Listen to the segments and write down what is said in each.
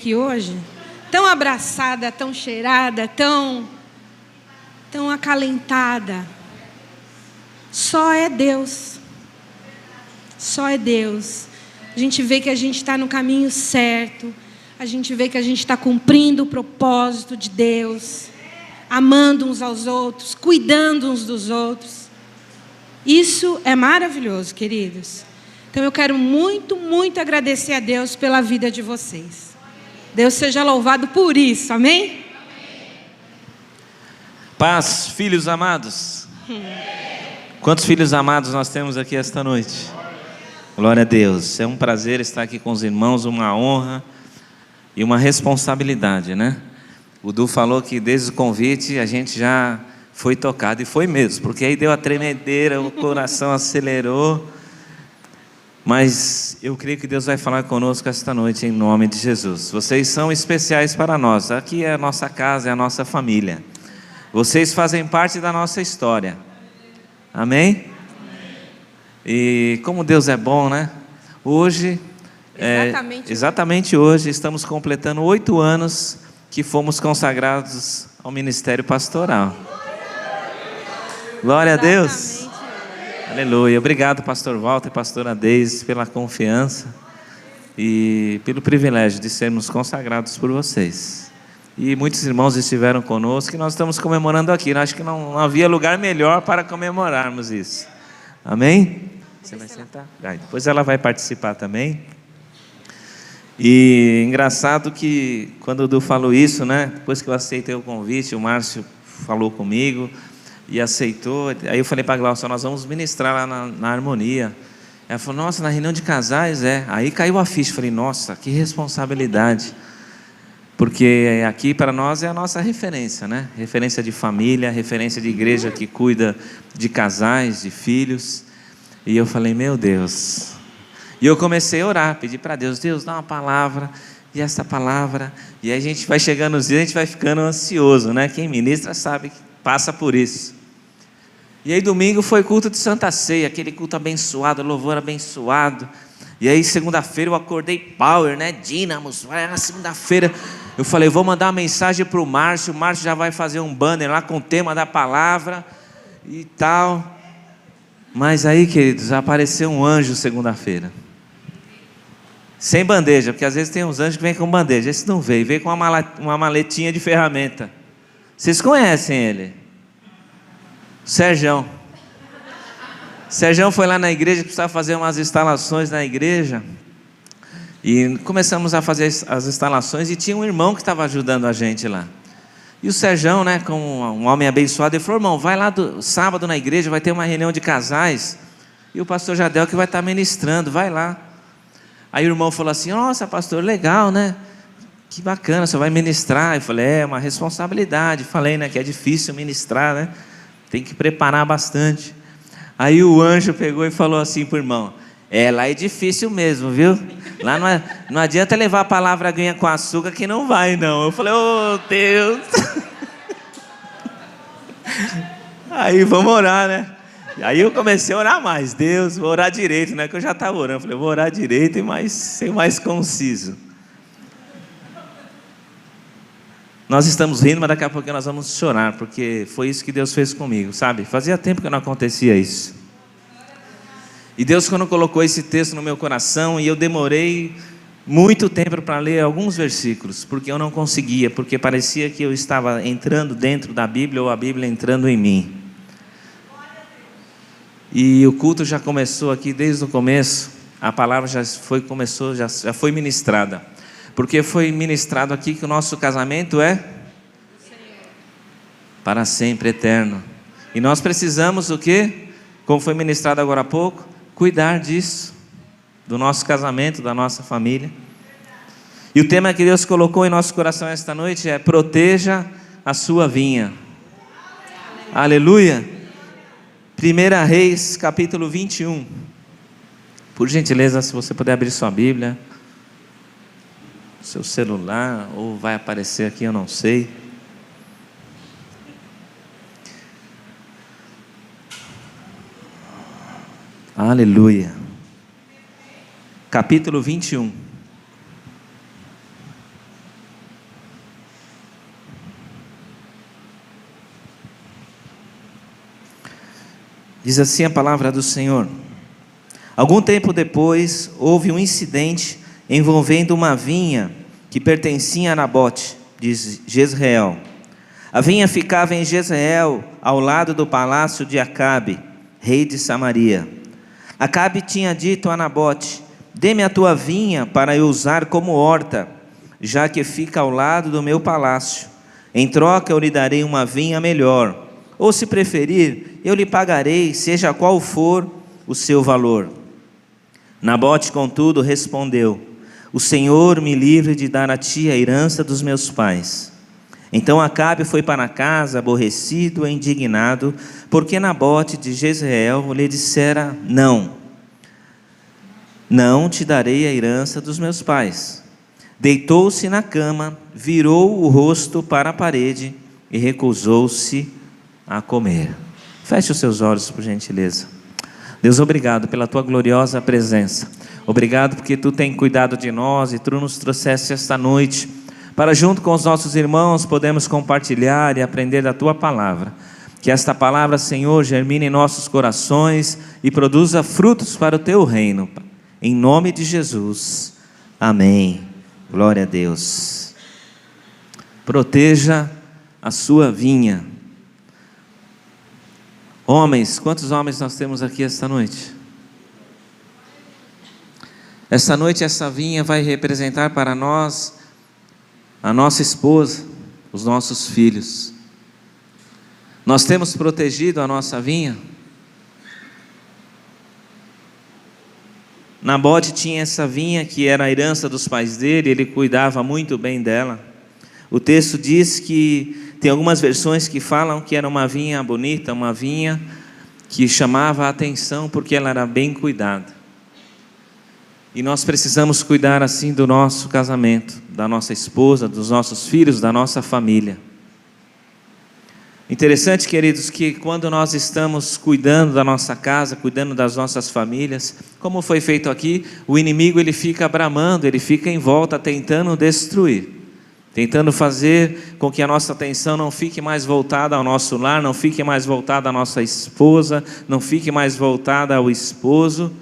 aqui hoje, tão abraçada, tão cheirada, tão acalentada. Só é Deus. Só é Deus. A gente vê que a gente está no caminho certo. A gente vê que a gente está cumprindo o propósito de Deus. Amando uns aos outros, cuidando uns dos outros. Isso é maravilhoso, queridos. Então eu quero muito, muito agradecer a Deus pela vida de vocês. Deus seja louvado por isso, amém? Paz, filhos amados. Quantos filhos amados nós temos aqui esta noite? Glória a Deus. É um prazer estar aqui com os irmãos, uma honra e uma responsabilidade, né? O Du falou que desde o convite a gente já foi tocado, e foi mesmo, porque aí deu a tremedeira, o coração acelerou. Mas eu creio que Deus vai falar conosco esta noite em nome de Jesus. Vocês são especiais para nós. Aqui é a nossa casa, é a nossa família. Vocês fazem parte da nossa história. Amém? E como Deus é bom, né? Hoje, exatamente hoje, estamos completando 8 anos que fomos consagrados ao ministério pastoral. Glória a Deus. Aleluia. Obrigado, pastor Walter e pastora Deise, pela confiança e pelo privilégio de sermos consagrados por vocês. E muitos irmãos estiveram conosco e nós estamos comemorando aqui. Acho que não havia lugar melhor para comemorarmos isso. Amém? Você vai sentar? Depois ela vai participar também. E engraçado que quando o Du falou isso, né? Depois que eu aceitei o convite, o Márcio falou comigo e aceitou. Aí eu falei para a Glaucia, nós vamos ministrar lá na Harmonia. Ela falou, nossa, na reunião de casais, é. Aí caiu a ficha, falei, nossa, que responsabilidade. Porque aqui para nós é a nossa referência, né? Referência de família, referência de igreja que cuida de casais, de filhos. E eu falei, meu Deus. E eu comecei a orar, pedir para Deus, Deus, dá uma palavra, e essa palavra. E aí a gente vai chegando nos dias, a gente vai ficando ansioso, né? Quem ministra sabe que passa por isso. E aí domingo foi culto de Santa Ceia, aquele culto abençoado, louvor abençoado. E aí segunda-feira eu acordei power, né? Dínamos, vai na segunda-feira. Eu falei, vou mandar uma mensagem para o Márcio já vai fazer um banner lá com o tema da palavra e tal. Mas aí, queridos, apareceu um anjo segunda-feira. Sem bandeja, porque às vezes tem uns anjos que vêm com bandeja. Esse não veio com uma maletinha de ferramenta. Vocês conhecem ele? Serjão. Serjão foi lá na igreja, precisava fazer umas instalações na igreja. E começamos a fazer as instalações e tinha um irmão que estava ajudando a gente lá. E o Serjão, né, como um homem abençoado, ele falou, irmão, vai lá sábado na igreja, vai ter uma reunião de casais. E o pastor Jadel que vai estar ministrando, vai lá. Aí o irmão falou assim, nossa pastor, legal, né? Que bacana, você vai ministrar. Eu falei, é uma responsabilidade. Falei, né, que é difícil ministrar, né? Tem que preparar bastante. Aí o anjo pegou e falou assim para o irmão, lá é difícil mesmo, viu? Lá não adianta levar a palavra aguinha com açúcar que não vai, não. Eu falei, oh Deus. Aí vamos orar, né? Aí eu comecei a orar mais. Deus, vou orar direito, né? Que eu já estava orando. Eu falei, vou orar direito e ser mais conciso. Nós estamos rindo, mas daqui a pouco nós vamos chorar, porque foi isso que Deus fez comigo, sabe? Fazia tempo que não acontecia isso. E Deus, quando colocou esse texto no meu coração, e eu demorei muito tempo para ler alguns versículos, porque eu não conseguia, porque parecia que eu estava entrando dentro da Bíblia, ou a Bíblia entrando em mim. E o culto já começou aqui desde o começo, a palavra já foi ministrada. Porque foi ministrado aqui que o nosso casamento é para sempre eterno. E nós precisamos o quê? Como foi ministrado agora há pouco, cuidar disso, do nosso casamento, da nossa família. E o tema que Deus colocou em nosso coração esta noite é proteja a sua vinha. Aleluia. 1 Reis, capítulo 21. Por gentileza, se você puder abrir sua Bíblia, seu celular, ou vai aparecer aqui, eu não sei. Aleluia. Capítulo 21. Diz assim a palavra do Senhor. Algum tempo depois, houve um incidente envolvendo uma vinha que pertencia a Nabote, de Jezreel. A vinha ficava em Jezreel, ao lado do palácio de Acabe, rei de Samaria. Acabe tinha dito a Nabote: dê-me a tua vinha para eu usar como horta, já que fica ao lado do meu palácio. Em troca eu lhe darei uma vinha melhor, ou se preferir, eu lhe pagarei, seja qual for o seu valor. Nabote, contudo, respondeu: o Senhor me livre de dar a ti a herança dos meus pais. Então Acabe foi para casa, aborrecido e indignado, porque Nabote de Jezreel lhe dissera: não te darei a herança dos meus pais. Deitou-se na cama, virou o rosto para a parede e recusou-se a comer. Feche os seus olhos, por gentileza. Deus, obrigado pela tua gloriosa presença. Obrigado porque tu tem cuidado de nós e tu nos trouxeste esta noite para, junto com os nossos irmãos, podemos compartilhar e aprender da tua palavra. Que esta palavra, Senhor, germine em nossos corações e produza frutos para o teu reino. Em nome de Jesus. Amém. Glória a Deus. Proteja a sua vinha. Homens, quantos homens nós temos aqui esta noite? Esta noite essa vinha vai representar para nós a nossa esposa, os nossos filhos. Nós temos protegido a nossa vinha? Nabote tinha essa vinha que era a herança dos pais dele, ele cuidava muito bem dela. O texto diz que tem algumas versões que falam que era uma vinha bonita, uma vinha que chamava a atenção porque ela era bem cuidada. E nós precisamos cuidar assim do nosso casamento, da nossa esposa, dos nossos filhos, da nossa família. Interessante, queridos, que quando nós estamos cuidando da nossa casa, cuidando das nossas famílias, como foi feito aqui, o inimigo ele fica bramando, ele fica em volta tentando destruir. Tentando fazer com que a nossa atenção não fique mais voltada ao nosso lar, não fique mais voltada à nossa esposa, não fique mais voltada ao esposo.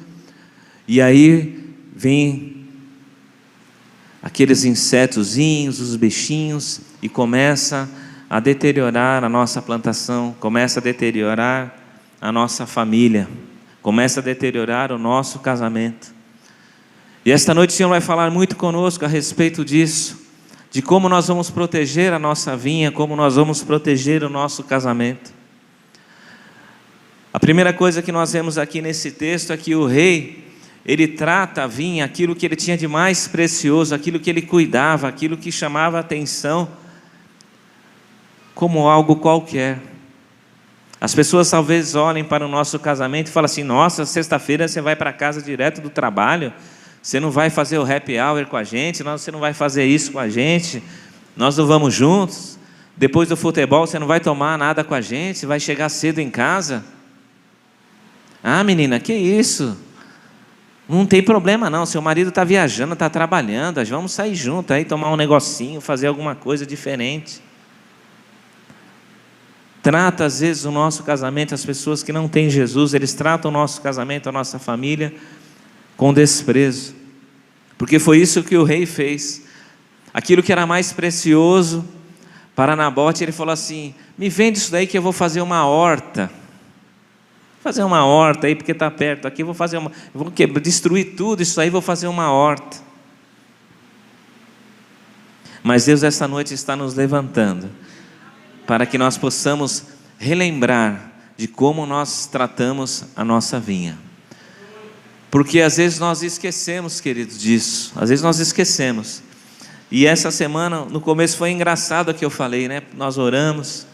E aí vem aqueles insetozinhos, os bichinhos, e começa a deteriorar a nossa plantação, começa a deteriorar a nossa família, começa a deteriorar o nosso casamento. E esta noite o Senhor vai falar muito conosco a respeito disso, de como nós vamos proteger a nossa vinha, como nós vamos proteger o nosso casamento. A primeira coisa que nós vemos aqui nesse texto é que o rei, ele trata a vinha, aquilo que ele tinha de mais precioso, aquilo que ele cuidava, aquilo que chamava a atenção, como algo qualquer. As pessoas talvez olhem para o nosso casamento e falem assim: nossa, sexta-feira você vai para casa direto do trabalho, você não vai fazer o happy hour com a gente, você não vai fazer isso com a gente, nós não vamos juntos, depois do futebol você não vai tomar nada com a gente, você vai chegar cedo em casa. Ah, menina, que isso? Não tem problema não, seu marido está viajando, está trabalhando, vamos sair juntos aí, tomar um negocinho, fazer alguma coisa diferente. Trata às vezes o nosso casamento, as pessoas que não têm Jesus, eles tratam o nosso casamento, a nossa família, com desprezo, porque foi isso que o rei fez. Aquilo que era mais precioso para Nabote, ele falou assim: me vende isso daí que eu vou fazer uma horta. Fazer uma horta aí, porque está perto aqui, vou destruir tudo isso aí, vou fazer uma horta. Mas Deus essa noite está nos levantando, para que nós possamos relembrar de como nós tratamos a nossa vinha. Porque às vezes nós esquecemos, queridos, disso. Às vezes nós esquecemos. E essa semana, no começo foi engraçado o que eu falei, né? Nós oramos.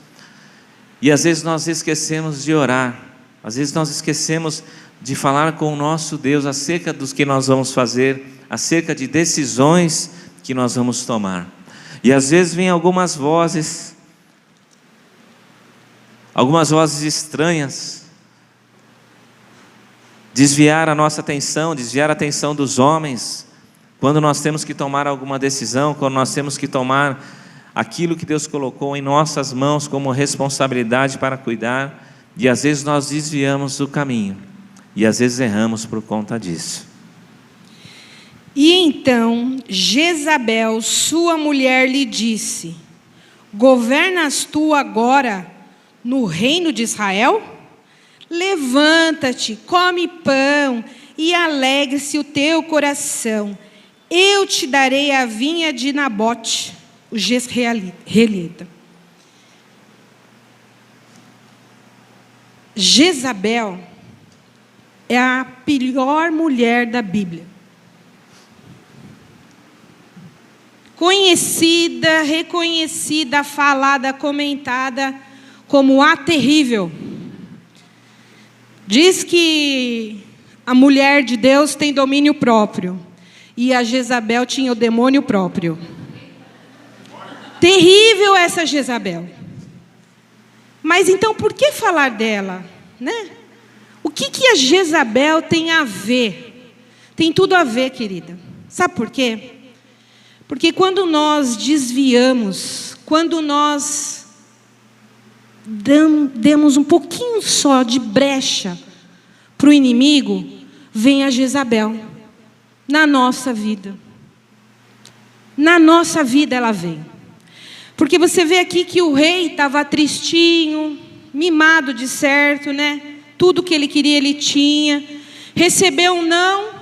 E às vezes nós esquecemos de orar. Às vezes nós esquecemos de falar com o nosso Deus acerca dos que nós vamos fazer, acerca de decisões que nós vamos tomar. E às vezes vem algumas vozes estranhas, desviar a nossa atenção, desviar a atenção dos homens, quando nós temos que tomar alguma decisão, quando nós temos que tomar aquilo que Deus colocou em nossas mãos como responsabilidade para cuidar. E às vezes nós desviamos do caminho. E às vezes erramos por conta disso. E então Jezabel, sua mulher, lhe disse: governas tu agora no reino de Israel? Levanta-te, come pão e alegre-se o teu coração. Eu te darei a vinha de Nabote, o jezreelita. Jezabel é a pior mulher da Bíblia. Conhecida, reconhecida, falada, comentada como a terrível. Diz que a mulher de Deus tem domínio próprio. E a Jezabel tinha o demônio próprio. Terrível essa Jezabel. Mas então por que falar dela, né? O que a Jezabel tem a ver? Tem tudo a ver, querida. Sabe por quê? Porque quando nós desviamos, quando nós demos um pouquinho só de brecha para o inimigo, vem a Jezabel na nossa vida. Na nossa vida ela vem. Porque você vê aqui que o rei estava tristinho, mimado de certo, né? Tudo que ele queria ele tinha. Recebeu um não,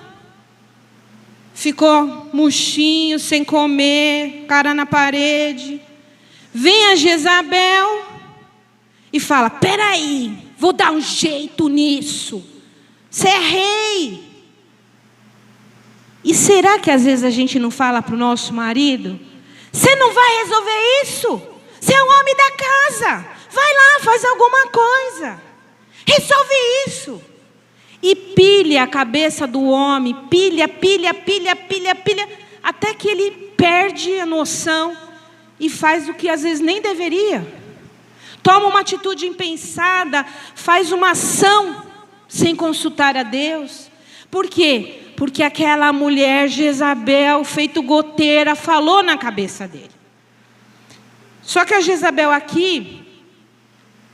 ficou murchinho, sem comer, cara na parede. Vem a Jezabel e fala: peraí, vou dar um jeito nisso. Você é rei. E será que às vezes a gente não fala para o nosso marido: você não vai resolver isso? Você é o homem da casa. Vai lá, faz alguma coisa. Resolve isso. E pilha a cabeça do homem, pilha, até que ele perde a noção e faz o que às vezes nem deveria. Toma uma atitude impensada, faz uma ação sem consultar a Deus. Por quê? Porque aquela mulher Jezabel, feito goteira, falou na cabeça dele. Só que a Jezabel aqui,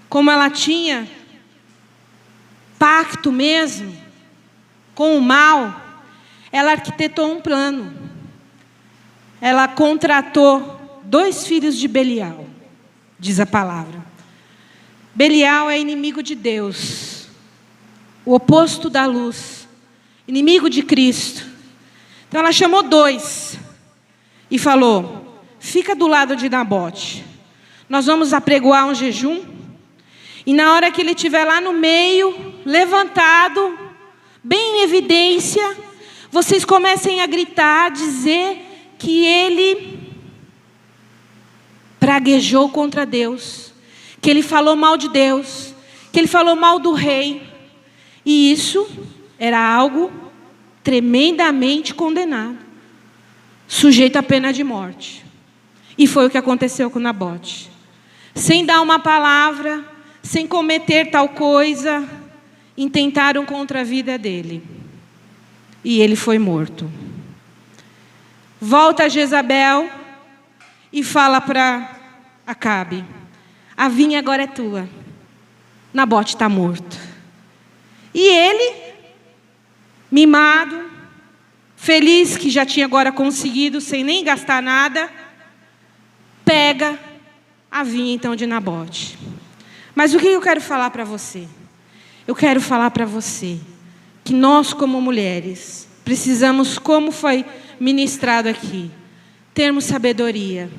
como ela tinha pacto mesmo com o mal, ela arquitetou um plano. Ela contratou 2 filhos de Belial, diz a palavra. Belial é inimigo de Deus, o oposto da luz, inimigo de Cristo. Então ela chamou 2 e falou: fica do lado de Nabote, nós vamos apregoar um jejum, e na hora que ele estiver lá no meio, levantado, bem em evidência, vocês comecem a gritar, a dizer que ele praguejou contra Deus, que ele falou mal de Deus, que ele falou mal do rei. E isso era algo tremendamente condenado, sujeito à pena de morte. E foi o que aconteceu com Nabote. Sem dar uma palavra, sem cometer tal coisa, intentaram contra a vida dele. E ele foi morto. Volta a Jezabel e fala para Acabe: a vinha agora é tua. Nabote está morto. E ele, mimado, feliz que já tinha agora conseguido, sem nem gastar nada, pega a vinha então de Nabote. Mas o que eu quero falar para você? Eu quero falar para você que nós, como mulheres, precisamos, como foi ministrado aqui, termos sabedoria,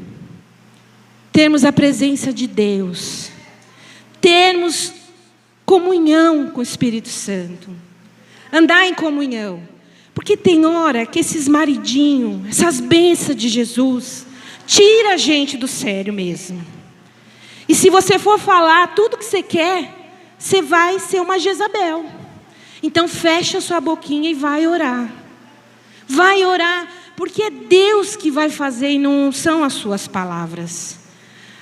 termos a presença de Deus, termos comunhão com o Espírito Santo, andar em comunhão. Porque tem hora que esses maridinhos, essas bênçãos de Jesus, tira a gente do sério mesmo. E se você for falar tudo que você quer, você vai ser uma Jezabel. Então fecha a sua boquinha e vai orar. Vai orar, porque é Deus que vai fazer e não são as suas palavras.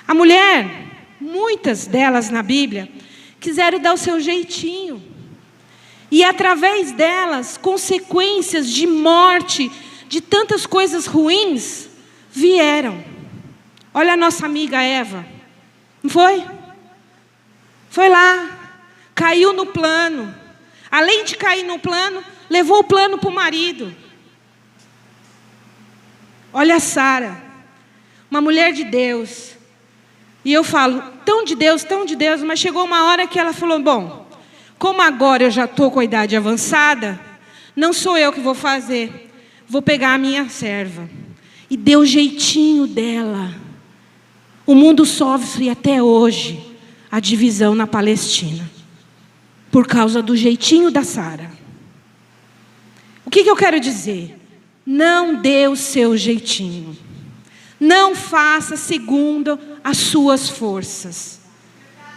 A mulher, muitas delas na Bíblia, quiseram dar o seu jeitinho. E através delas, consequências de morte, de tantas coisas ruins, vieram. Olha a nossa amiga Eva. Não foi? Foi lá. caiu no plano. Além de cair no plano, levou o plano para o marido. Olha a Sara, uma mulher de Deus. E eu falo, tão de Deus, mas chegou uma hora que ela falou, bom, como agora eu já estou com a idade avançada, não sou eu que vou fazer, vou pegar a minha serva. E deu o jeitinho dela. O mundo sofre até hoje a divisão na Palestina, por causa do jeitinho da Sara. O que eu quero dizer? Não dê o seu jeitinho. Não faça segundo as suas forças.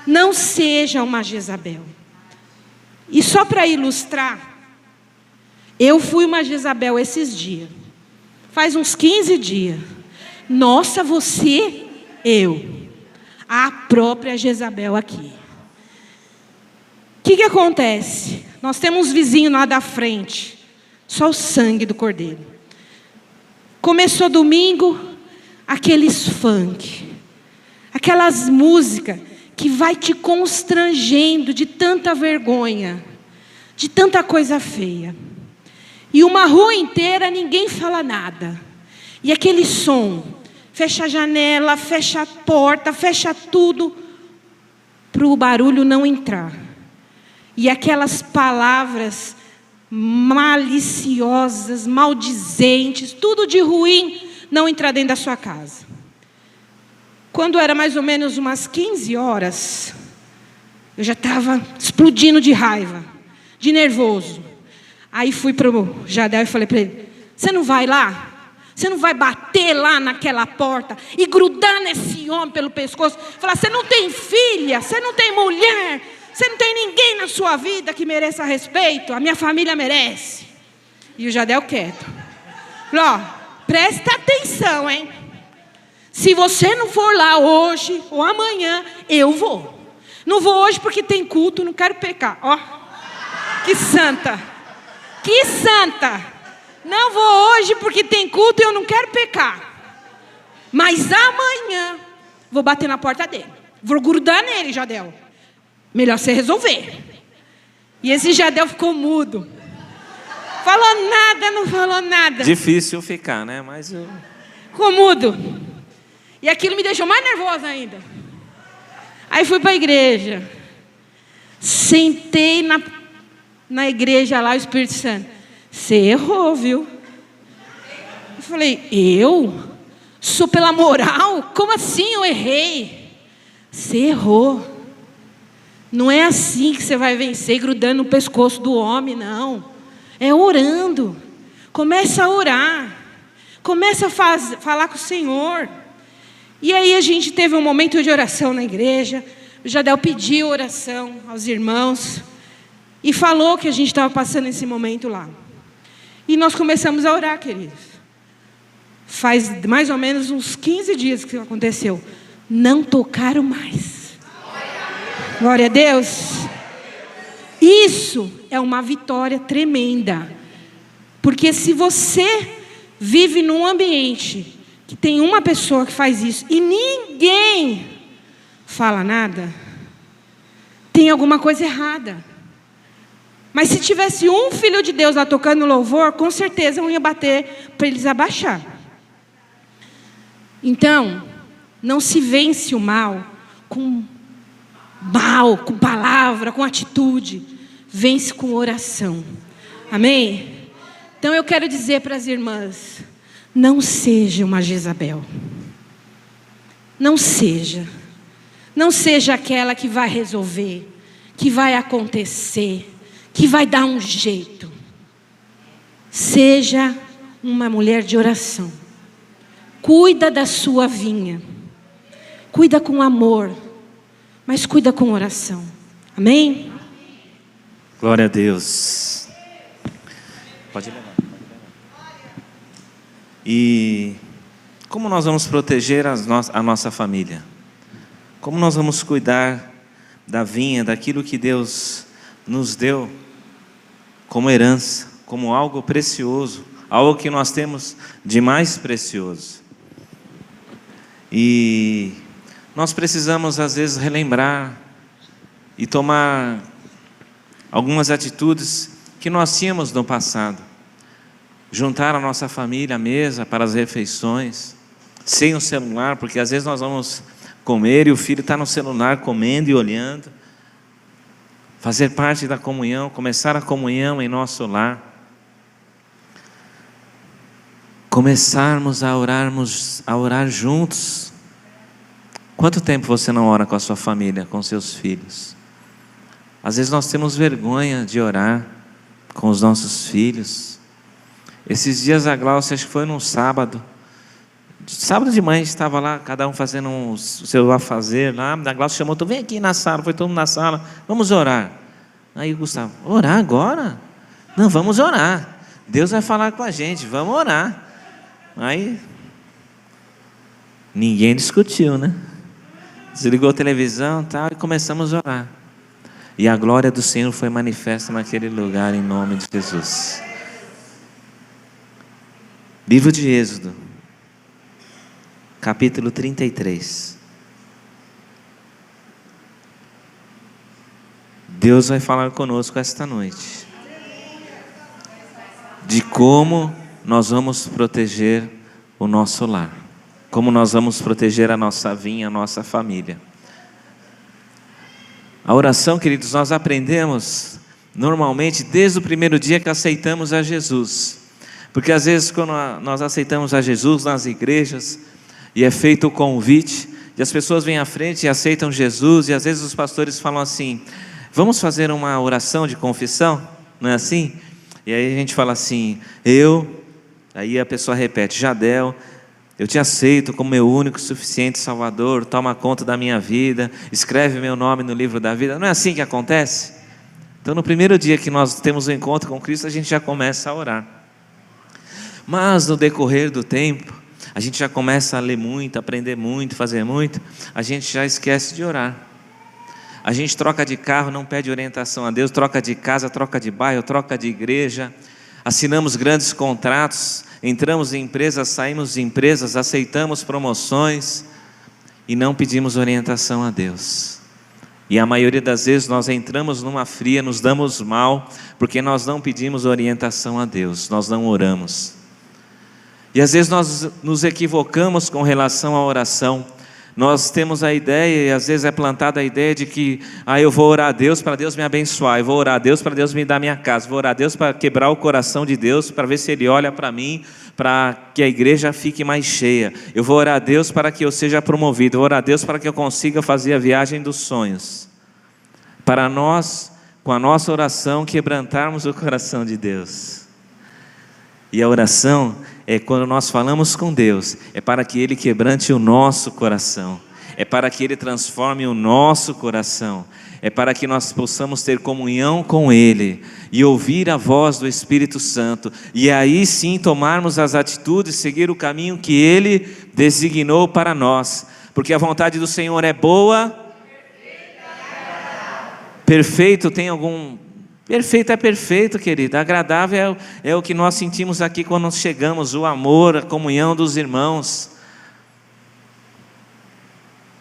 Não seja uma Jezabel. E só para ilustrar, eu fui uma Jezabel esses dias. Faz uns 15 dias. Nossa, você, eu. A própria Jezabel aqui. O que acontece? Nós temos um vizinho lá da frente. Só o sangue do cordeiro. Começou domingo, aqueles funk. Aquelas músicas que vai te constrangendo de tanta vergonha. De tanta coisa feia. E uma rua inteira ninguém fala nada. E aquele som, fecha a janela, fecha a porta, fecha tudo, para o barulho não entrar. E aquelas palavras maliciosas, maldizentes, tudo de ruim, não entrar dentro da sua casa. Quando era mais ou menos umas 15 horas, eu já estava explodindo de raiva, de nervoso. Aí fui para o Jadel e falei para ele, você não vai lá? Você não vai bater lá naquela porta e grudar nesse homem pelo pescoço? Falar, você não tem filha, você não tem mulher, você não tem ninguém na sua vida que mereça respeito? A minha família merece. E o Jadel quieto. Falei, ó, presta atenção, hein? Se você não for lá hoje ou amanhã, eu vou. Não vou hoje porque tem culto, não quero pecar. Ó, que santa. Que santa! Não vou hoje porque tem culto e eu não quero pecar. Mas amanhã vou bater na porta dele. Vou grudar nele, Jadel. Melhor você resolver. E esse Jadel ficou mudo. Falou nada, não falou nada. Difícil ficar, né? Mas eu... Ficou mudo. E aquilo me deixou mais nervosa ainda. Aí fui para a igreja. Sentei na igreja lá, o Espírito Santo, você errou, viu? Eu falei, eu? Sou pela moral? Como assim eu errei? Você errou. Não é assim que você vai vencer grudando no pescoço do homem, não. É orando. Começa a orar. Começa a falar com o Senhor. E aí a gente teve um momento de oração na igreja. O Jadel pediu oração aos irmãos. E falou que a gente estava passando esse momento lá. E nós começamos a orar, queridos. Faz mais ou menos uns 15 dias que aconteceu. Não tocaram mais. Glória a Deus. Isso é uma vitória tremenda. Porque se você vive num ambiente que tem uma pessoa que faz isso e ninguém fala nada, tem alguma coisa errada. Mas se tivesse um filho de Deus lá tocando louvor, com certeza eu ia bater para eles abaixar. Então, não se vence o mal, com palavra, com atitude. Vence com oração. Amém? Então eu quero dizer para as irmãs, não seja uma Jezabel. Não seja. Não seja aquela que vai resolver, que vai acontecer, que vai dar um jeito. Seja uma mulher de oração. Cuida da sua vinha. Cuida com amor, mas cuida com oração. Amém? Glória a Deus. Pode levar. E como nós vamos proteger a nossa família? Como nós vamos cuidar da vinha, daquilo que Deus nos deu como herança, como algo precioso, algo que nós temos de mais precioso. E nós precisamos às vezes relembrar e tomar algumas atitudes que nós tínhamos no passado. Juntar a nossa família à mesa para as refeições, sem o celular, porque às vezes nós vamos comer e o filho está no celular comendo e olhando. Fazer parte da comunhão, começar a comunhão em nosso lar. Começarmos a orar juntos. Quanto tempo você não ora com a sua família, com seus filhos? Às vezes nós temos vergonha de orar com os nossos filhos. Esses dias a Glaucia, acho que foi num sábado. Sábado de manhã a gente estava lá, cada um fazendo o seu afazer lá. A Glaucia chamou, vem aqui na sala, foi todo mundo na sala, vamos orar. Aí o Gustavo, orar agora? Não, vamos orar. Deus vai falar com a gente, vamos orar. Aí, ninguém discutiu, né? Desligou a televisão e tal, e começamos a orar. E a glória do Senhor foi manifesta naquele lugar, em nome de Jesus. Livro de Êxodo, capítulo 33. Deus vai falar conosco esta noite de como nós vamos proteger o nosso lar, como nós vamos proteger a nossa vinha, a nossa família. A oração, queridos, nós aprendemos normalmente desde o primeiro dia que aceitamos a Jesus. Porque às vezes quando nós aceitamos a Jesus nas igrejas e é feito o convite, e as pessoas vêm à frente e aceitam Jesus, e às vezes os pastores falam assim, vamos fazer uma oração de confissão? Não é assim? E aí a gente fala assim, aí a pessoa repete, Jadel, eu te aceito como meu único e suficiente Salvador, toma conta da minha vida, escreve meu nome no livro da vida. Não é assim que acontece? Então no primeiro dia que nós temos um encontro com Cristo, a gente já começa a orar. Mas no decorrer do tempo, a gente já começa a ler muito, aprender muito, fazer muito, a gente já esquece de orar. A gente troca de carro, não pede orientação a Deus, troca de casa, troca de bairro, troca de igreja, assinamos grandes contratos, entramos em empresas, saímos de empresas, aceitamos promoções e não pedimos orientação a Deus. E a maioria das vezes nós entramos numa fria, nos damos mal, porque nós não pedimos orientação a Deus, nós não oramos. E às vezes nós nos equivocamos com relação à oração. Nós temos a ideia, e às vezes é plantada a ideia de que eu vou orar a Deus para Deus me abençoar, eu vou orar a Deus para Deus me dar minha casa, vou orar a Deus para quebrar o coração de Deus, para ver se Ele olha para mim, para que a igreja fique mais cheia. Eu vou orar a Deus para que eu seja promovido, eu vou orar a Deus para que eu consiga fazer a viagem dos sonhos. Para nós, com a nossa oração, quebrantarmos o coração de Deus. E a oração é quando nós falamos com Deus, é para que Ele quebrante o nosso coração, é para que Ele transforme o nosso coração, é para que nós possamos ter comunhão com Ele e ouvir a voz do Espírito Santo, e aí sim tomarmos as atitudes, seguir o caminho que Ele designou para nós, porque a vontade do Senhor é boa, perfeito, tem algum... Perfeito é perfeito, querido. Agradável é o que nós sentimos aqui quando nós chegamos, o amor, a comunhão dos irmãos.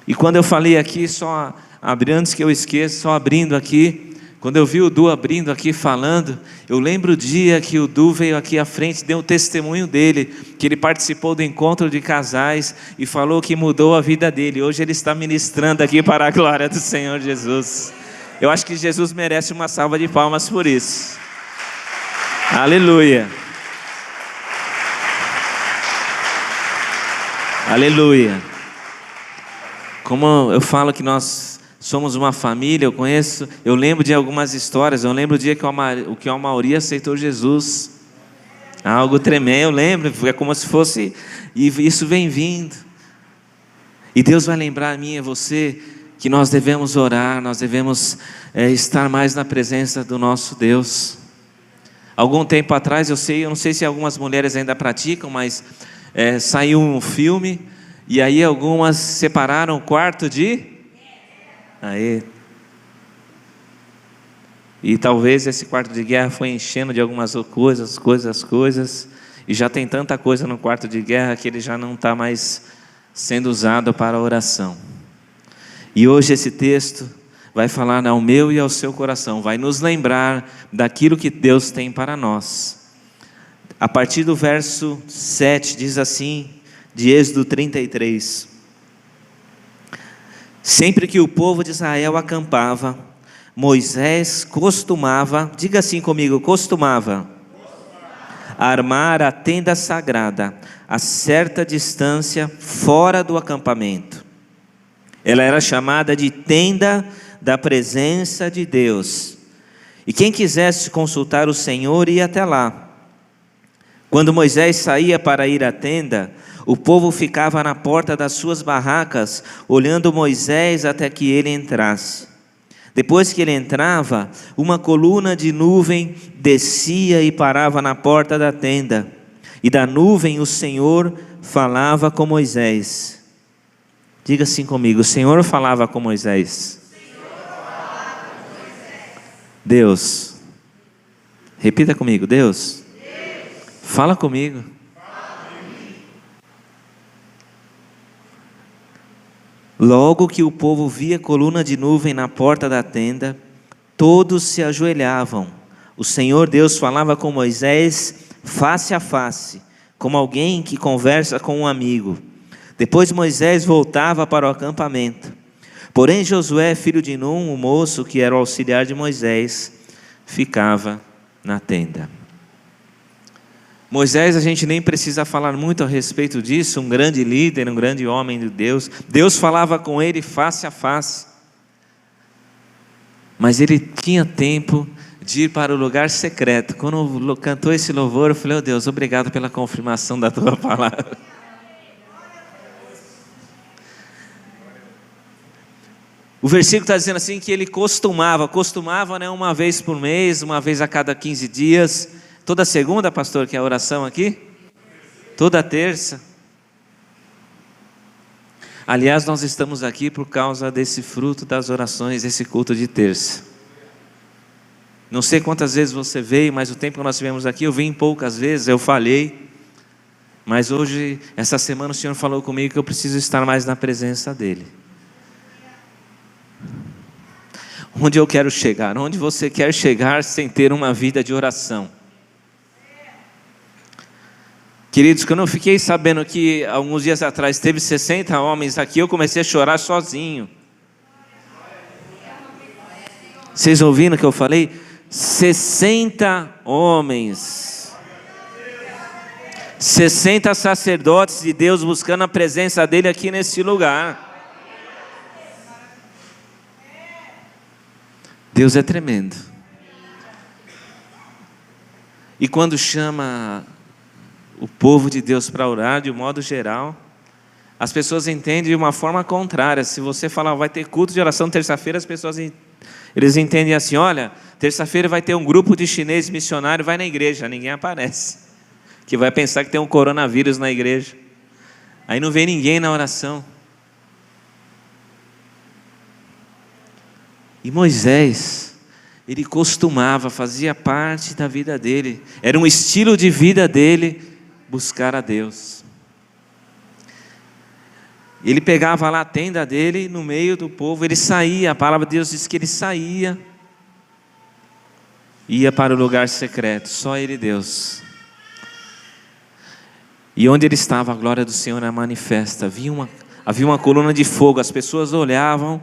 E quando eu falei aqui, só antes que eu esqueça, só abrindo aqui, quando eu vi o Du abrindo aqui, falando, eu lembro o dia que o Du veio aqui à frente, deu o testemunho dele, que ele participou do encontro de casais e falou que mudou a vida dele. Hoje ele está ministrando aqui para a glória do Senhor Jesus. Eu acho que Jesus merece uma salva de palmas por isso. Aleluia. Aleluia. Como eu falo que nós somos uma família, eu lembro de algumas histórias, eu lembro o dia que o Amauri aceitou Jesus. Algo tremendo, eu lembro, é como se fosse, e isso vem vindo. E Deus vai lembrar a mim e a você, que nós devemos orar, nós devemos estar mais na presença do nosso Deus. Algum tempo atrás, eu não sei se algumas mulheres ainda praticam, mas saiu um filme, e aí algumas separaram o quarto de... E talvez esse quarto de guerra foi enchendo de algumas coisas, e já tem tanta coisa no quarto de guerra que ele já não está mais sendo usado para a oração. E hoje esse texto vai falar ao meu e ao seu coração, vai nos lembrar daquilo que Deus tem para nós. A partir do verso 7 diz assim, de Êxodo 33: sempre que o povo de Israel acampava, Moisés costumava, diga assim comigo, costumava armar a tenda sagrada a certa distância fora do acampamento. Ela era chamada de tenda da presença de Deus, e quem quisesse consultar o Senhor ia até lá. Quando Moisés saía para ir à tenda, o povo ficava na porta das suas barracas, olhando Moisés até que ele entrasse. Depois que ele entrava, uma coluna de nuvem descia e parava na porta da tenda, e da nuvem o Senhor falava com Moisés. Diga assim comigo, o Senhor falava com Moisés. Deus, repita comigo, Deus, fala comigo. Logo que o povo via coluna de nuvem na porta da tenda, todos se ajoelhavam. O Senhor Deus falava com Moisés face a face, como alguém que conversa com um amigo. Depois Moisés voltava para o acampamento. Porém Josué, filho de Num, o moço que era o auxiliar de Moisés, ficava na tenda. Moisés, a gente nem precisa falar muito a respeito disso, um grande líder, um grande homem de Deus. Deus falava com ele face a face. Mas ele tinha tempo de ir para o lugar secreto. Quando cantou esse louvor, eu falei, oh Deus, obrigado pela confirmação da tua palavra. O versículo está dizendo assim que ele costumava, né, uma vez por mês, uma vez a cada 15 dias. Toda segunda, pastor, que é a oração aqui? Toda terça. Aliás, nós estamos aqui por causa desse fruto das orações, desse culto de terça. Não sei quantas vezes você veio, mas o tempo que nós tivemos aqui, eu vim poucas vezes, eu falhei. Mas hoje, essa semana, o Senhor falou comigo que eu preciso estar mais na presença dEle. Onde eu quero chegar? Onde você quer chegar sem ter uma vida de oração? Queridos, quando eu fiquei sabendo que alguns dias atrás teve 60 homens aqui, eu comecei a chorar sozinho. Vocês ouviram o que eu falei? 60 homens. 60 sacerdotes de Deus buscando a presença dEle aqui nesse lugar. Deus é tremendo. E quando chama o povo de Deus para orar, de um modo geral, as pessoas entendem de uma forma contrária. Se você falar, vai ter culto de oração terça-feira, as pessoas eles entendem assim, olha, terça-feira vai ter um grupo de chinês missionário, vai na igreja, ninguém aparece, que vai pensar que tem um coronavírus na igreja, aí não vem ninguém na oração. E Moisés, ele costumava, fazia parte da vida dele, era um estilo de vida dele, buscar a Deus. Ele pegava lá a tenda dele, no meio do povo, ele saía, a palavra de Deus diz que ele saía, ia para o lugar secreto, só ele e Deus. E onde ele estava, a glória do Senhor era manifesta, havia uma coluna de fogo, as pessoas olhavam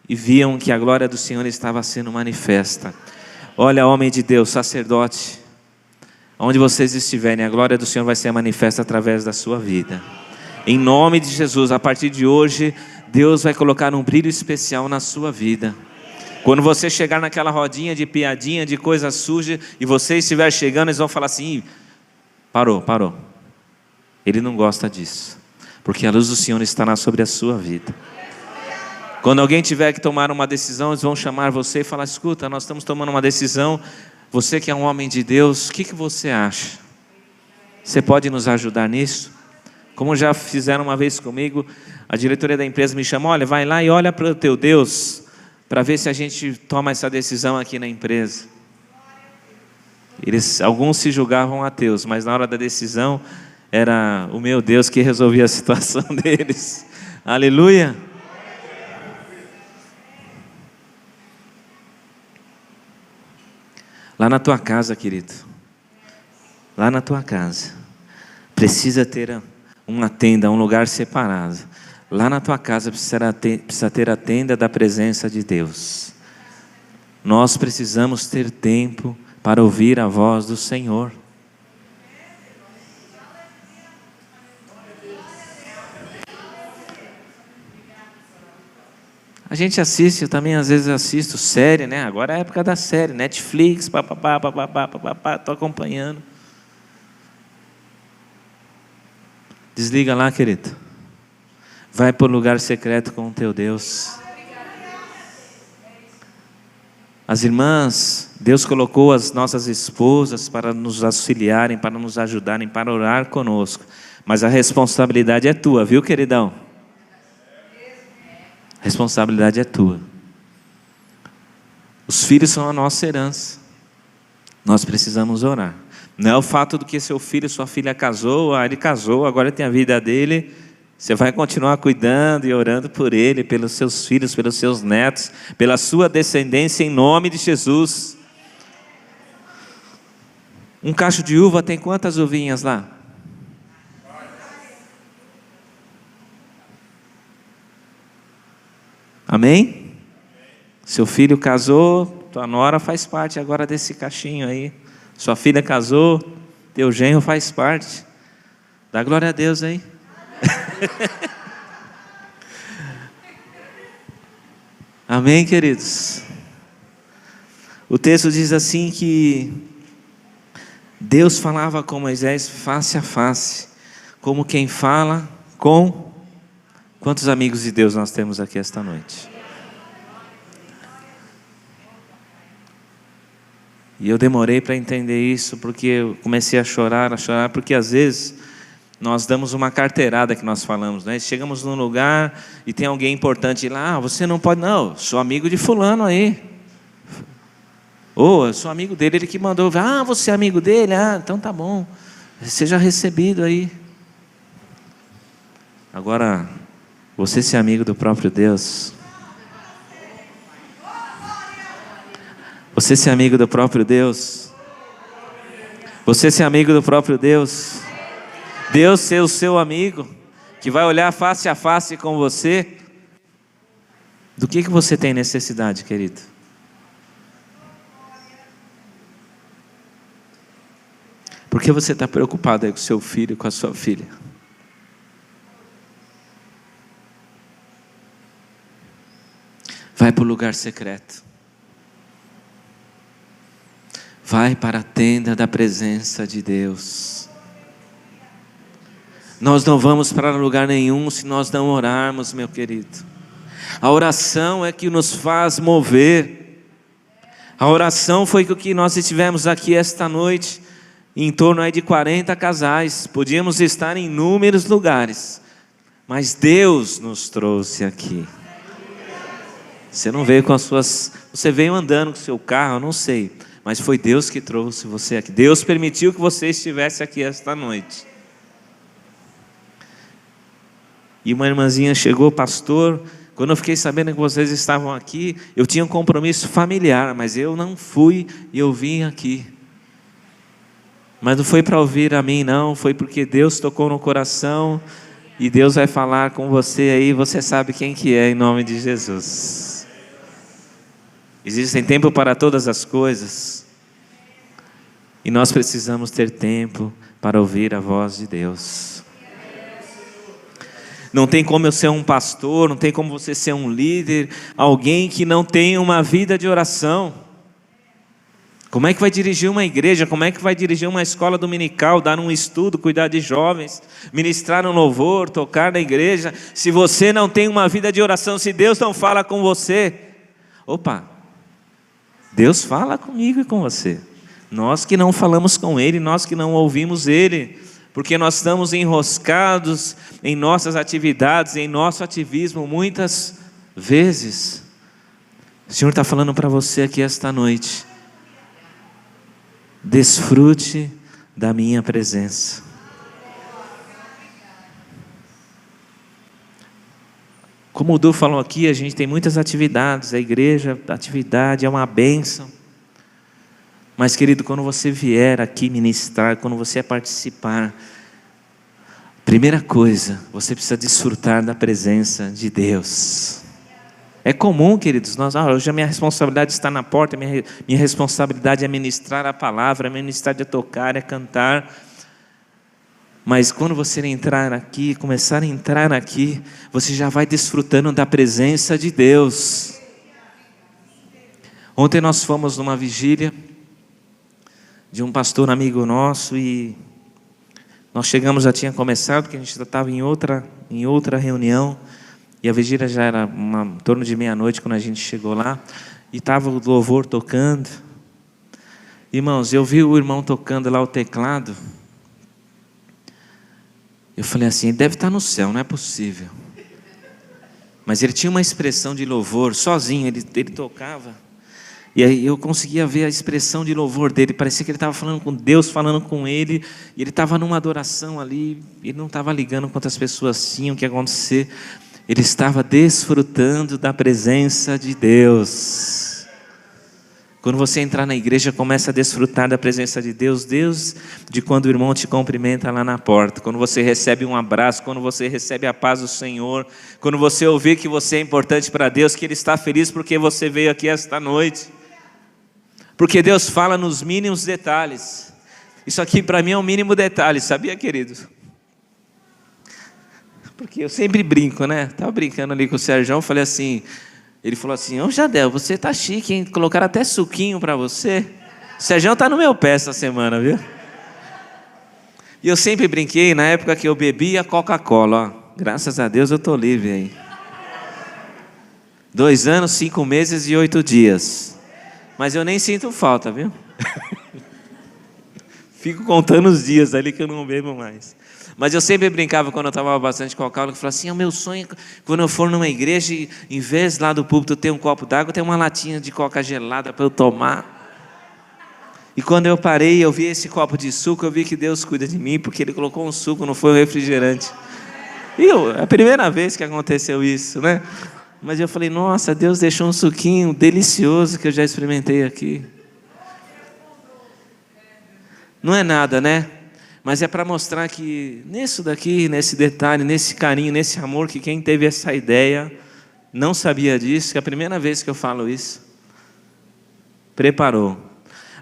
e viam que a glória do Senhor estava sendo manifesta. Olha, homem de Deus, sacerdote, onde vocês estiverem, a glória do Senhor vai ser manifesta através da sua vida. Em nome de Jesus, a partir de hoje, Deus vai colocar um brilho especial na sua vida. Quando você chegar naquela rodinha de piadinha, de coisa suja, e você estiver chegando, eles vão falar assim, parou. Ele não gosta disso, porque a luz do Senhor estará sobre a sua vida. Quando alguém tiver que tomar uma decisão, eles vão chamar você e falar, escuta, nós estamos tomando uma decisão, você que é um homem de Deus, o que você acha? Você pode nos ajudar nisso? Como já fizeram uma vez comigo, a diretoria da empresa me chamou, olha, vai lá e olha para o teu Deus, para ver se a gente toma essa decisão aqui na empresa. Alguns se julgavam ateus, mas na hora da decisão, era o meu Deus que resolvia a situação deles. Aleluia! Lá na tua casa, querido, lá na tua casa, precisa ter uma tenda, um lugar separado. Lá na tua casa precisa ter a tenda da presença de Deus. Nós precisamos ter tempo para ouvir a voz do Senhor. A gente assiste, eu também às vezes assisto série, né? Agora é a época da série, Netflix, papapá, estou acompanhando. Desliga lá, querido. Vai para o lugar secreto com o teu Deus. As irmãs, Deus colocou as nossas esposas para nos auxiliarem, para nos ajudarem, para orar conosco. Mas a responsabilidade é tua, viu, queridão? A responsabilidade é tua. Os filhos são a nossa herança. Nós precisamos orar. Não é o fato do que seu filho, sua filha casou, ele casou, agora tem a vida dele. Você vai continuar cuidando e orando por ele, pelos seus filhos, pelos seus netos, pela sua descendência, em nome de Jesus. Um cacho de uva tem quantas uvinhas lá? Amém? Seu filho casou, tua nora faz parte agora desse cachinho aí. Sua filha casou, teu genro faz parte. Dá glória a Deus aí. Amém, queridos? O texto diz assim que Deus falava com Moisés face a face, como quem fala com... Quantos amigos de Deus nós temos aqui esta noite? E eu demorei para entender isso, porque eu comecei a chorar, porque às vezes nós damos uma carteirada que nós falamos, né? Chegamos num lugar e tem alguém importante lá, você não pode, não, sou amigo de fulano aí. Ou eu sou amigo dele, ele que mandou, você é amigo dele? Então tá bom, seja recebido aí. Agora, você ser amigo do próprio Deus, você ser amigo do próprio Deus, você ser amigo do próprio Deus, Deus ser o seu amigo, que vai olhar face a face com você. Do que você tem necessidade, querido? Por que você está preocupado aí com o seu filho, com a sua filha? Vai para o lugar secreto. Vai para a tenda da presença de Deus. Nós não vamos para lugar nenhum se nós não orarmos, meu querido. A oração é que nos faz mover. A oração foi o que nós estivemos aqui esta noite, em torno aí de 40 casais. Podíamos estar em inúmeros lugares, mas Deus nos trouxe aqui. Você não veio com as suas... Você veio andando com o seu carro, eu não sei. Mas foi Deus que trouxe você aqui. Deus permitiu que você estivesse aqui esta noite. E uma irmãzinha chegou, pastor, quando eu fiquei sabendo que vocês estavam aqui, eu tinha um compromisso familiar, mas eu não fui e eu vim aqui. Mas não foi para ouvir a mim, não. Foi porque Deus tocou no coração e Deus vai falar com você aí. Você sabe quem que é, em nome de Jesus. Existe tempo para todas as coisas. E nós precisamos ter tempo para ouvir a voz de Deus. Não tem como eu ser um pastor, não tem como você ser um líder, alguém que não tem uma vida de oração. Como é que vai dirigir uma igreja? Como é que vai dirigir uma escola dominical, dar um estudo, cuidar de jovens, ministrar um louvor, tocar na igreja, se você não tem uma vida de oração, se Deus não fala com você? Opa! Deus fala comigo e com você. Nós que não falamos com Ele, nós que não ouvimos Ele, porque nós estamos enroscados em nossas atividades, em nosso ativismo, muitas vezes. O Senhor está falando para você aqui esta noite: desfrute da minha presença. Como o Du falou aqui, a gente tem muitas atividades, a igreja, a atividade é uma bênção. Mas, querido, quando você vier aqui ministrar, quando você participar, primeira coisa, você precisa desfrutar da presença de Deus. É comum, queridos, hoje a minha responsabilidade está na porta, minha responsabilidade é ministrar a palavra, é ministrar, é tocar, é cantar. Mas quando você entrar aqui, começar a entrar aqui, você já vai desfrutando da presença de Deus. Ontem nós fomos numa vigília de um pastor amigo nosso e nós chegamos, já tinha começado, porque a gente já estava em outra reunião. E a vigília já era em torno de meia-noite quando a gente chegou lá. E estava o louvor tocando. Irmãos, eu vi o irmão tocando lá o teclado. Eu falei assim, ele deve estar no céu, não é possível. Mas ele tinha uma expressão de louvor, sozinho, ele tocava. E aí eu conseguia ver a expressão de louvor dele. Parecia que ele estava falando com Deus, falando com ele. E ele estava numa adoração ali. Ele não estava ligando quantas pessoas tinham, o que ia acontecer. Ele estava desfrutando da presença de Deus. Quando você entrar na igreja, começa a desfrutar da presença de Deus, desde quando o irmão te cumprimenta lá na porta, quando você recebe um abraço, quando você recebe a paz do Senhor, quando você ouvir que você é importante para Deus, que Ele está feliz porque você veio aqui esta noite. Porque Deus fala nos mínimos detalhes. Isso aqui para mim é um mínimo detalhe, sabia, querido? Porque eu sempre brinco, né? Estava brincando ali com o Sérgio, falei assim, ele falou assim, ô Jadel, você tá chique, hein? Colocaram até suquinho para você. O Sérgio tá no meu pé essa semana, viu? E eu sempre brinquei, na época que eu bebia Coca-Cola, ó. Graças a Deus eu tô livre aí. 2 anos, 5 meses e 8 dias. Mas eu nem sinto falta, viu? Fico contando os dias ali que eu não bebo mais. Mas eu sempre brincava quando eu tomava bastante Coca-Cola, que eu falava assim, o meu sonho, quando eu for numa igreja, em vez lá do púlpito ter um copo d'água, ter uma latinha de Coca gelada para eu tomar. E quando eu parei, eu vi esse copo de suco, eu vi que Deus cuida de mim, porque Ele colocou um suco, não foi um refrigerante. E é a primeira vez que aconteceu isso, né? Mas eu falei, nossa, Deus deixou um suquinho delicioso que eu já experimentei aqui. Não é nada, né? Mas é para mostrar que nisso daqui, nesse detalhe, nesse carinho, nesse amor, que quem teve essa ideia não sabia disso, que é a primeira vez que eu falo isso, preparou.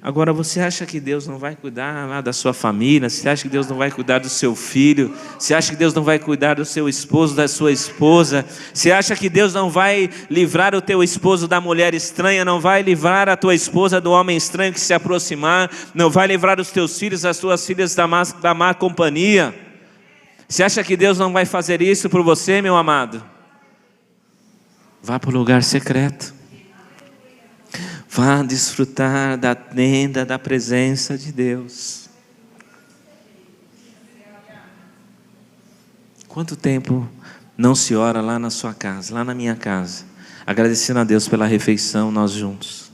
Agora, você acha que Deus não vai cuidar lá da sua família? Você acha que Deus não vai cuidar do seu filho? Você acha que Deus não vai cuidar do seu esposo, da sua esposa? Você acha que Deus não vai livrar o teu esposo da mulher estranha? Não vai livrar a tua esposa do homem estranho que se aproximar? Não vai livrar os teus filhos, as tuas filhas da má companhia? Você acha que Deus não vai fazer isso por você, meu amado? Vá para o lugar secreto. Vá desfrutar da tenda da presença de Deus. Quanto tempo não se ora lá na sua casa, lá na minha casa, agradecendo a Deus pela refeição, nós juntos,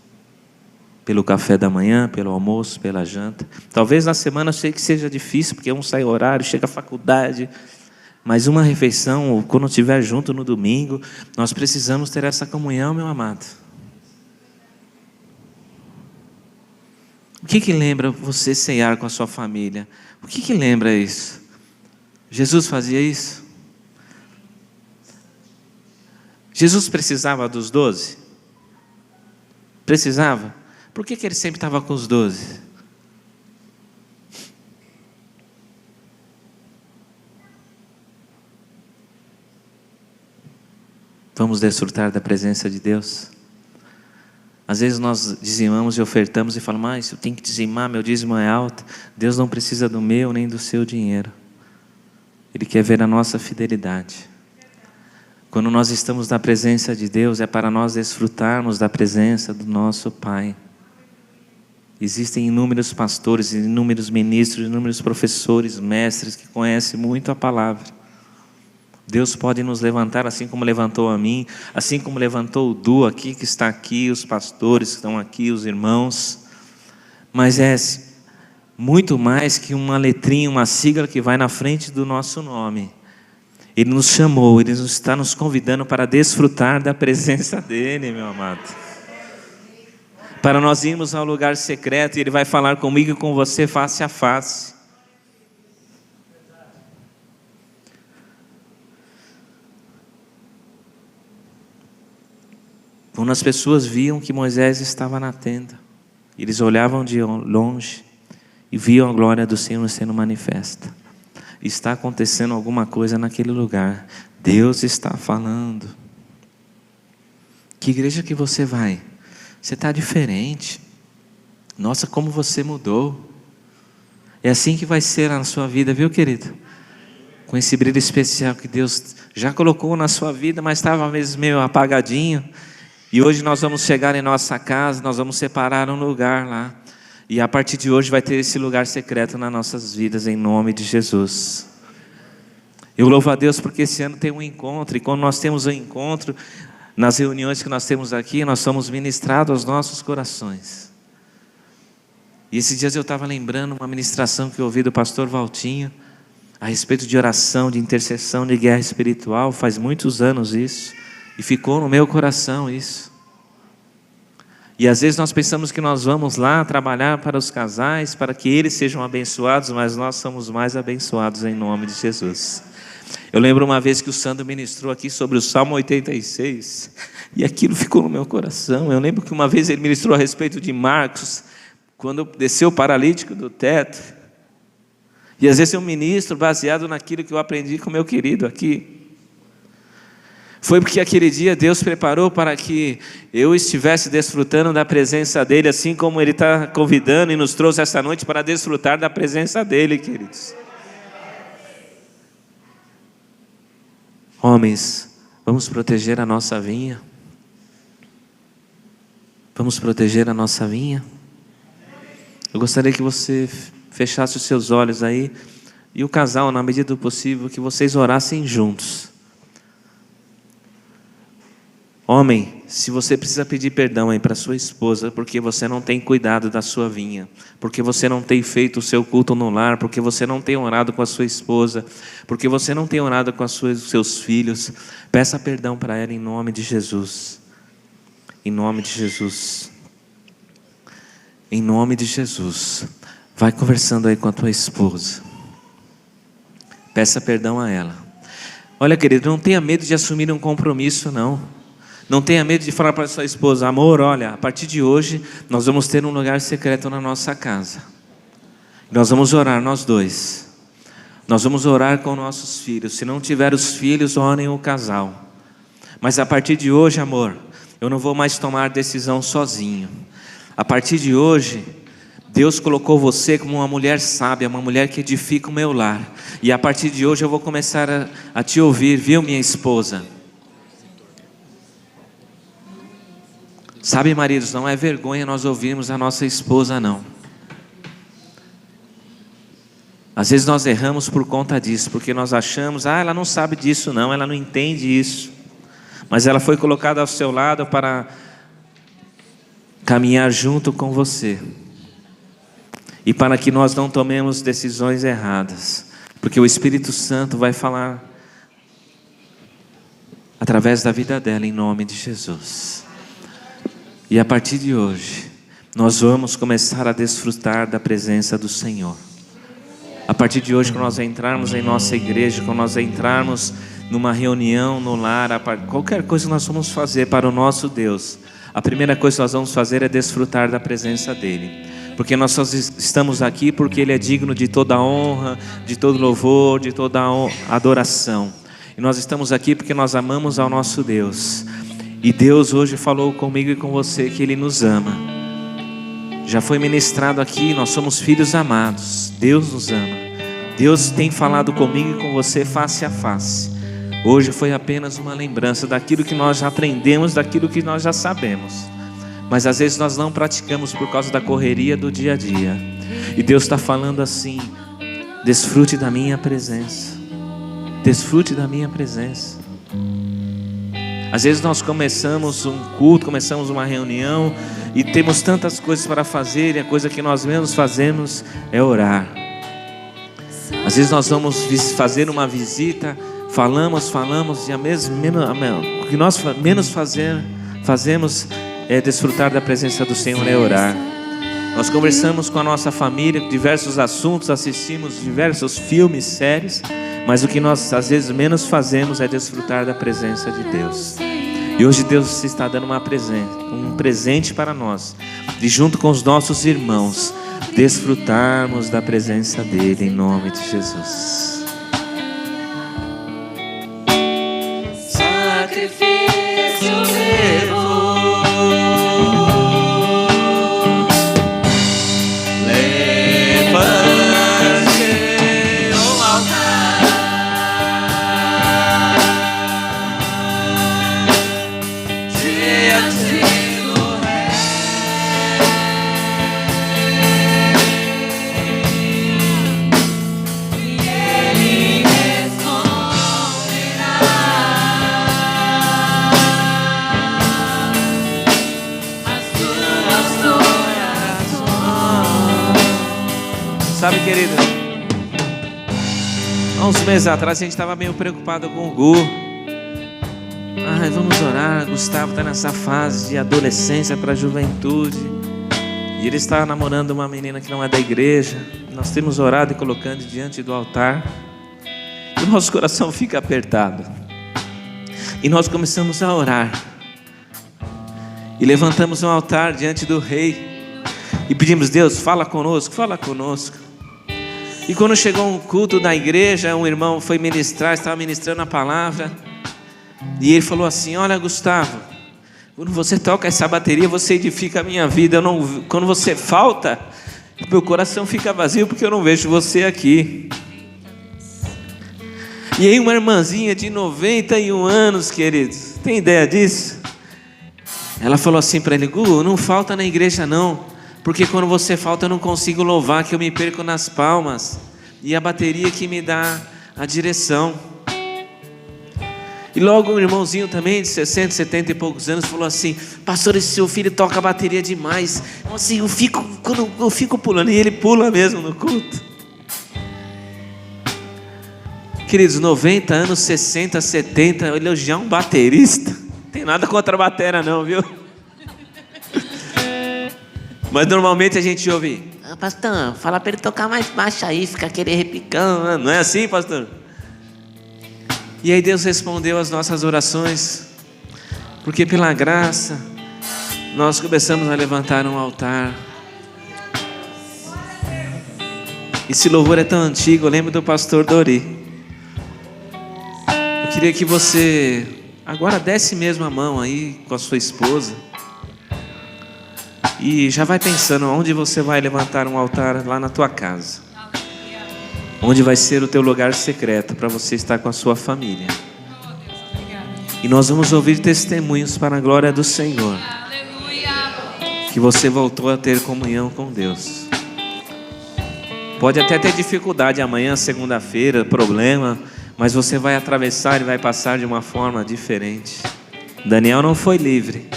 pelo café da manhã, pelo almoço, pela janta. Talvez na semana eu sei que seja difícil, porque um sai horário, chega a faculdade, mas uma refeição, ou quando estiver junto no domingo, nós precisamos ter essa comunhão, meu amado. O que lembra você ceiar com a sua família? O que lembra isso? Jesus fazia isso? Jesus precisava dos 12? Precisava? Por que ele sempre estava com os 12? Vamos desfrutar da presença de Deus? Às vezes nós dizimamos e ofertamos e falamos, mas eu tenho que dizimar, meu dízimo é alto. Deus não precisa do meu nem do seu dinheiro. Ele quer ver a nossa fidelidade. Quando nós estamos na presença de Deus, é para nós desfrutarmos da presença do nosso Pai. Existem inúmeros pastores, inúmeros ministros, inúmeros professores, mestres que conhecem muito a palavra. Deus pode nos levantar assim como levantou a mim, assim como levantou o Du aqui, que está aqui, os pastores que estão aqui, os irmãos. Mas é muito mais que uma letrinha, uma sigla que vai na frente do nosso nome. Ele nos chamou, Ele está nos convidando para desfrutar da presença dEle, meu amado. para nós irmos ao lugar secreto e Ele vai falar comigo e com você face a face. Quando as pessoas viam que Moisés estava na tenda, eles olhavam de longe e viam a glória do Senhor sendo manifesta. Está acontecendo alguma coisa naquele lugar. Deus está falando. Que igreja que você vai? Você está diferente. Nossa, como você mudou. É assim que vai ser na sua vida, viu, querido? Com esse brilho especial que Deus já colocou na sua vida, mas estava mesmo meio apagadinho. E hoje nós vamos chegar em nossa casa, nós vamos separar um lugar lá. E a partir de hoje vai ter esse lugar secreto nas nossas vidas, em nome de Jesus. Eu louvo a Deus porque esse ano tem um encontro. E quando nós temos um encontro, nas reuniões que nós temos aqui, nós somos ministrados aos nossos corações. E esses dias eu estava lembrando uma ministração que eu ouvi do pastor Valtinho, a respeito de oração, de intercessão, de guerra espiritual. Faz muitos anos isso. E ficou no meu coração isso. E às vezes nós pensamos que nós vamos lá trabalhar para os casais, para que eles sejam abençoados, mas nós somos mais abençoados em nome de Jesus. Eu lembro uma vez que o Sandro ministrou aqui sobre o Salmo 86, e aquilo ficou no meu coração. Eu lembro que uma vez ele ministrou a respeito de Marcos, quando desceu o paralítico do teto. E às vezes eu ministro baseado naquilo que eu aprendi com o meu querido aqui. Foi porque aquele dia Deus preparou para que eu estivesse desfrutando da presença dEle, assim como Ele está convidando e nos trouxe esta noite para desfrutar da presença dEle, queridos. Homens, vamos proteger a nossa vinha. Vamos proteger a nossa vinha. Eu gostaria que você fechasse os seus olhos aí, e o casal, na medida do possível, que vocês orassem juntos. Homem, se você precisa pedir perdão aí para sua esposa, porque você não tem cuidado da sua vinha, porque você não tem feito o seu culto no lar, porque você não tem orado com a sua esposa, porque você não tem orado com os seus filhos, peça perdão para ela em nome de Jesus. Em nome de Jesus. Em nome de Jesus. Vai conversando aí com a tua esposa. Peça perdão a ela. Olha, querido, não tenha medo de assumir um compromisso, não. Não tenha medo de falar para a sua esposa: amor, olha, a partir de hoje nós vamos ter um lugar secreto na nossa casa. Nós vamos orar, nós dois. Nós vamos orar com nossos filhos. Se não tiver os filhos, orem o casal. Mas a partir de hoje, amor, eu não vou mais tomar decisão sozinho. A partir de hoje, Deus colocou você como uma mulher sábia, uma mulher que edifica o meu lar. E a partir de hoje eu vou começar a te ouvir, viu, minha esposa? Sabe, maridos, não é vergonha nós ouvirmos a nossa esposa, não. Às vezes nós erramos por conta disso, porque nós achamos: ela não sabe disso não, ela não entende isso. Mas ela foi colocada ao seu lado para caminhar junto com você. E para que nós não tomemos decisões erradas. Porque o Espírito Santo vai falar através da vida dela, em nome de Jesus. E a partir de hoje, nós vamos começar a desfrutar da presença do Senhor. A partir de hoje, quando nós entrarmos em nossa igreja, quando nós entrarmos numa reunião no lar, qualquer coisa que nós vamos fazer para o nosso Deus, a primeira coisa que nós vamos fazer é desfrutar da presença dEle. Porque nós só estamos aqui porque Ele é digno de toda honra, de todo louvor, de toda adoração. E nós estamos aqui porque nós amamos ao nosso Deus. E Deus hoje falou comigo e com você que Ele nos ama. Já foi ministrado aqui, nós somos filhos amados. Deus nos ama. Deus tem falado comigo e com você face a face. Hoje foi apenas uma lembrança daquilo que nós já aprendemos, daquilo que nós já sabemos. Mas às vezes nós não praticamos por causa da correria do dia a dia. E Deus está falando assim: desfrute da minha presença. Desfrute da minha presença. Às vezes nós começamos um culto, começamos uma reunião e temos tantas coisas para fazer, e a coisa que nós menos fazemos é orar. Às vezes nós vamos fazer uma visita, falamos, e o que nós menos fazemos é desfrutar da presença do Senhor, é orar. Nós conversamos com a nossa família, diversos assuntos, assistimos diversos filmes, séries, mas o que nós às vezes menos fazemos é desfrutar da presença de Deus. E hoje Deus está dando um presente para nós, de junto com os nossos irmãos, desfrutarmos da presença dEle, em nome de Jesus. Sacrifício vivo, sabe, querido, há uns meses atrás a gente estava meio preocupado com o Gu. Vamos orar. Gustavo está nessa fase de adolescência para a juventude, e ele está namorando uma menina que não é da igreja. Nós temos orado e colocando diante do altar, e o nosso coração fica apertado. E nós começamos a orar, e levantamos um altar diante do Rei, e pedimos: Deus, fala conosco, fala conosco. E quando chegou um culto da igreja, um irmão foi ministrar, estava ministrando a palavra, e ele falou assim: olha, Gustavo, quando você toca essa bateria, você edifica a minha vida. Quando você falta, meu coração fica vazio, porque eu não vejo você aqui. E aí uma irmãzinha de 91 anos, queridos, tem ideia disso? Ela falou assim para ele: Gu, não falta na igreja não, porque quando você falta eu não consigo louvar, que eu me perco nas palmas, e a bateria que me dá a direção. E logo um irmãozinho também de 60, 70 e poucos anos falou assim: pastor, esse seu filho toca bateria demais. Então, assim, quando eu fico pulando, e ele pula mesmo no culto. Queridos, 90 anos, 60, 70, elogiar um baterista, não tem nada contra a batera não, viu? Mas normalmente a gente ouve: pastor, fala para ele tocar mais baixo aí, fica aquele repicão. Não é assim, pastor? E aí Deus respondeu às nossas orações, porque pela graça nós começamos a levantar um altar. Esse louvor é tão antigo, eu lembro do pastor Dori. Eu queria que você agora desse mesmo a mão aí com a sua esposa, e já vai pensando onde você vai levantar um altar lá na tua casa, onde vai ser o teu lugar secreto para você estar com a sua família. E nós vamos ouvir testemunhos para a glória do Senhor, que você voltou a ter comunhão com Deus. Pode até ter dificuldade amanhã, segunda-feira, problema, mas você vai atravessar e vai passar de uma forma diferente. Daniel não foi livre,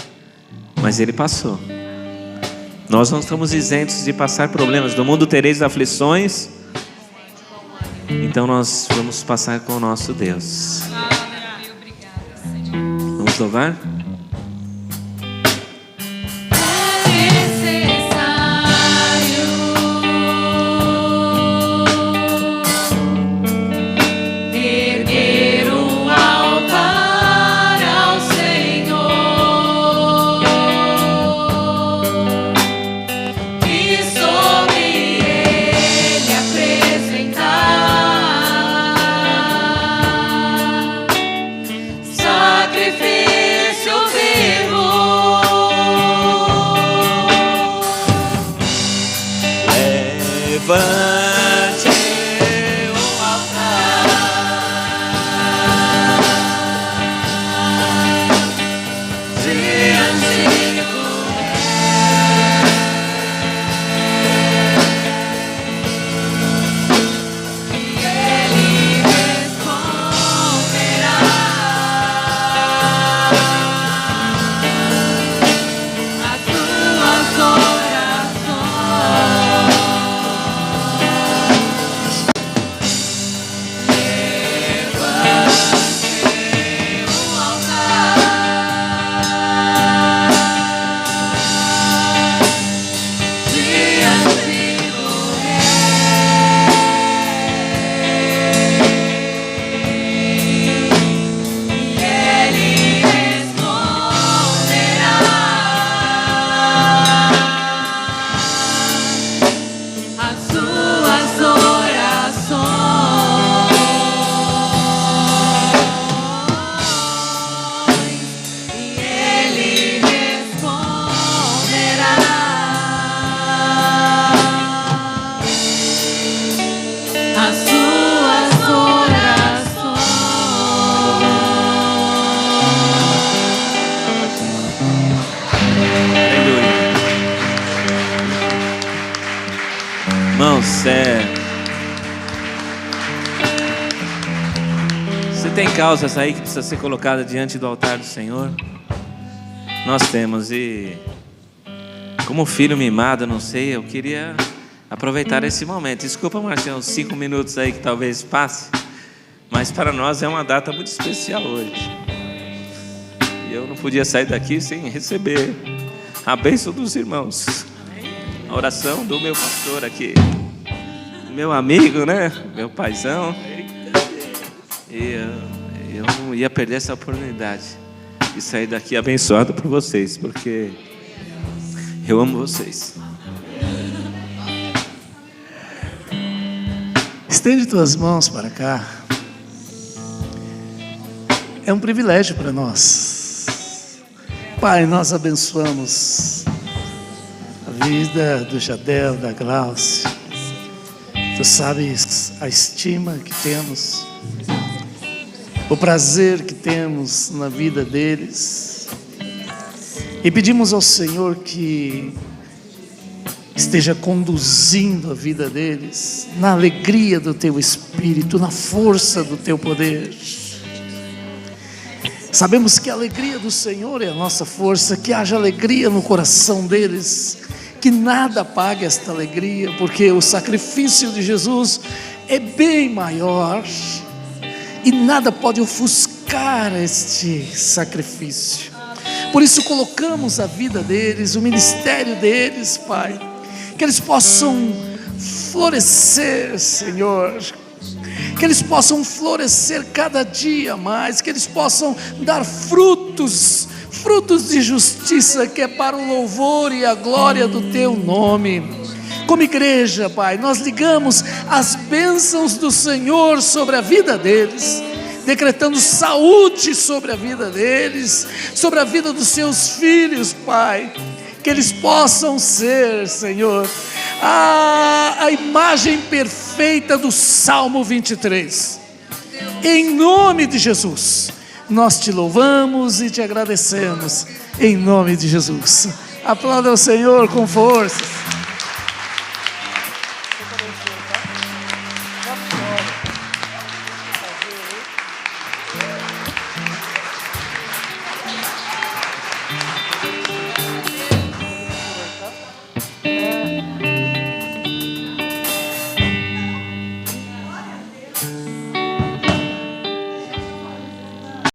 mas ele passou. Nós não estamos isentos de passar problemas. No mundo tereis aflições, então nós vamos passar com o nosso Deus. Vamos louvar? Sacrifício Você tem causas aí que precisa ser colocada diante do altar do Senhor? Nós temos, e como filho mimado, não sei, eu queria aproveitar esse momento. Desculpa, Marcião, uns 5 minutos aí que talvez passe, mas para nós é uma data muito especial hoje. E eu não podia sair daqui sem receber a bênção dos irmãos, a oração do meu pastor aqui, meu amigo, né? Meu paizão. E eu não ia perder essa oportunidade de sair daqui abençoado por vocês, porque eu amo vocês. Estende tuas mãos para cá. É um privilégio para nós. Pai, nós abençoamos a vida do Jadel, da Glaucia. Tu sabes a estima que temos, o prazer que temos na vida deles. E pedimos ao Senhor que esteja conduzindo a vida deles na alegria do Teu Espírito, na força do Teu poder. Sabemos que a alegria do Senhor é a nossa força, que haja alegria no coração deles, que nada apague esta alegria, porque o sacrifício de Jesus é bem maior e nada pode ofuscar este sacrifício. Por isso colocamos a vida deles, o ministério deles, Pai, que eles possam florescer, Senhor, que eles possam florescer cada dia mais, que eles possam dar frutos de justiça, que é para o louvor e a glória do Teu nome. Como igreja, Pai, nós ligamos as bênçãos do Senhor sobre a vida deles, decretando saúde sobre a vida deles, sobre a vida dos seus filhos, Pai, que eles possam ser, Senhor, a imagem perfeita do Salmo 23. Em nome de Jesus, nós te louvamos e te agradecemos, em nome de Jesus. Aplauda o Senhor com força.